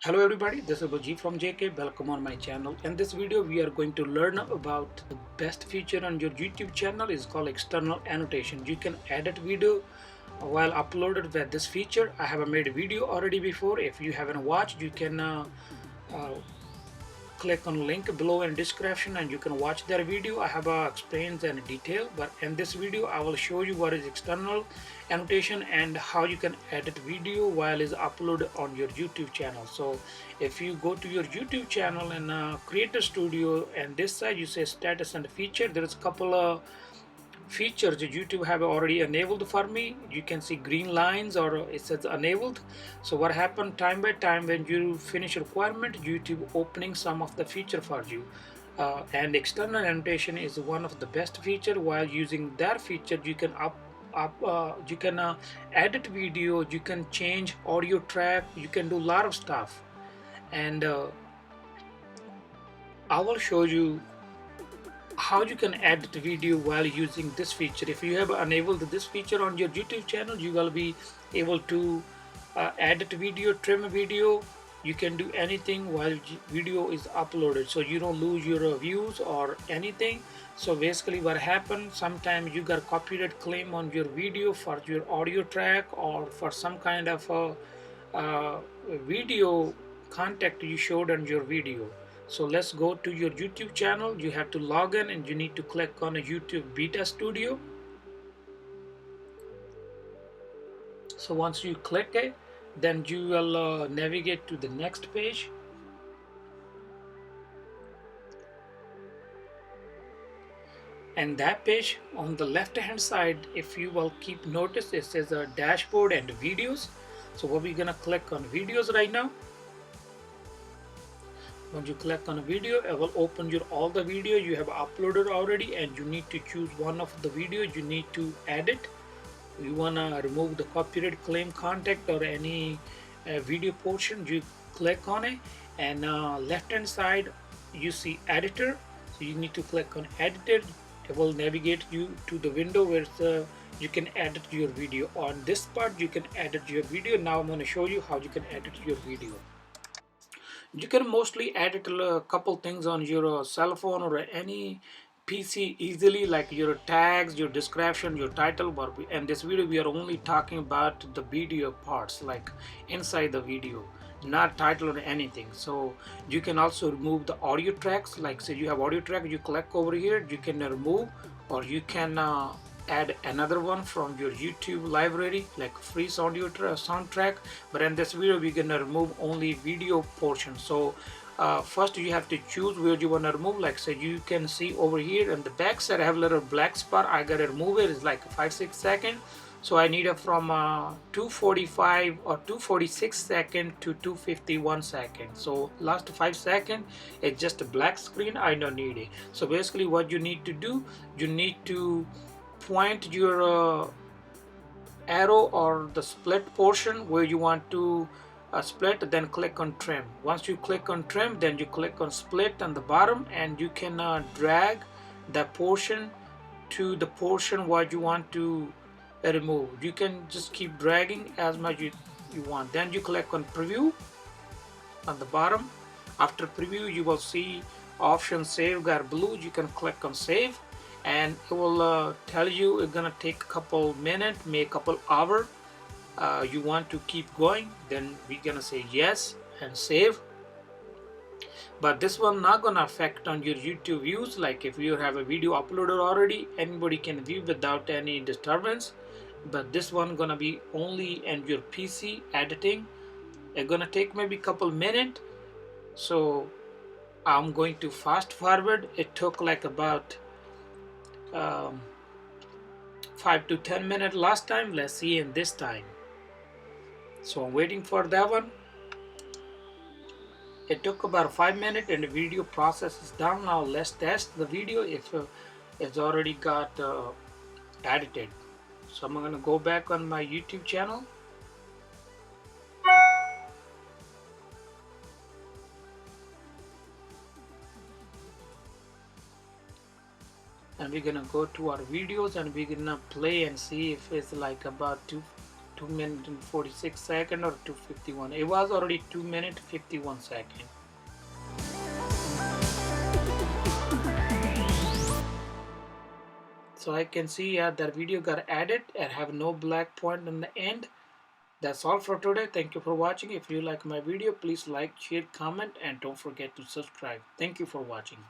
Hello everybody, this is Baljit from JK. Welcome on my channel. In this video we are going to learn about the best feature on your YouTube channel is called external annotation. You can edit video while uploaded with this feature. I have made a video already before. If you haven't watched, you can uh, click on link below in description and you can watch their video. I have explained in detail, but in this video I will show you what is external annotation and how you can edit video while is uploaded on your YouTube channel. So if you go to your YouTube channel and Creator Studio, and this side you say status and feature, there is a couple of features that YouTube have already enabled for me. You can see green lines or it says enabled. So what happened time by time when you finish requirement, YouTube opening some of the feature for you. And external annotation is one of the best feature. While using that feature, you can edit video, you can change audio track, you can do a lot of stuff. And I will show you how you can edit video while using this feature. If you have enabled this feature on your YouTube channel, you will be able to edit video, trim video. You can do anything while video is uploaded, so you don't lose your views or anything. So basically what happened, sometimes you got copyright claim on your video for your audio track or for some kind of video content you showed on your video. So let's go to your YouTube channel. You have to log in and you need to click on a YouTube Beta Studio. So once you click it, then you will navigate to the next page. And that page on the left hand side, if you will keep notice, it says a dashboard and videos. So what we're gonna click on videos right now. Once you click on a video, it will open your all the video you have uploaded already, and you need to choose one of the videos you need to edit. You wanna remove the copyright claim content or any video portion, you click on it, and left hand side you see editor, so you need to click on editor. It will navigate you to the window where you can edit your video. On this part you can edit your video. Now I'm going to show you how you can edit your video. You can mostly edit a couple things on your cell phone or any PC easily, like your tags, your description, your title. But in this video we are only talking about the video parts, like inside the video, not title or anything. So you can also remove the audio tracks, like say you have audio track, you click over here, you can remove, or you can add another one from your YouTube library, like free soundtrack. But in this video we're gonna remove only video portion. So first you have to choose where you want to remove. Like say you can see over here in the back side I have a little black spot. I gotta remove it. It's like 5-6 seconds. So I need it from 245 or 246 second to 251 seconds. So last 5 seconds it's just a black screen. I don't need it. So basically what you need to do, you need to point your arrow or the split portion where you want to split, then click on trim. Once you click on trim, then you click on split on the bottom, and you can drag that portion to the portion what you want to remove. You can just keep dragging as much you want. Then you click on preview on the bottom. After preview you will see option save got blue. You can click on save, and it will tell you it's gonna take a couple minutes, maybe a couple hours. You want to keep going, then we're gonna say yes and save. But this one not gonna affect on your YouTube views. Like if you have a video uploaded already, anybody can view without any disturbance. But this one gonna be only in your PC editing. It's gonna take maybe a couple minutes. So I'm going to fast forward. It took like about 5 to 10 minutes last time. Let's see in this time. So I'm waiting for that one. It took about 5 minutes and the video process is done. Now let's test the video if it's already got edited. So I'm gonna go back on my YouTube channel. And we're gonna go to our videos and we're gonna play and see if it's like about 2 minutes and 46 seconds or 2:51. It was already 2 minutes 51 seconds. So I can see that video got added and have no black point in the end. That's all for today. Thank you for watching. If you like my video, please like, share, comment, and don't forget to subscribe. Thank you for watching.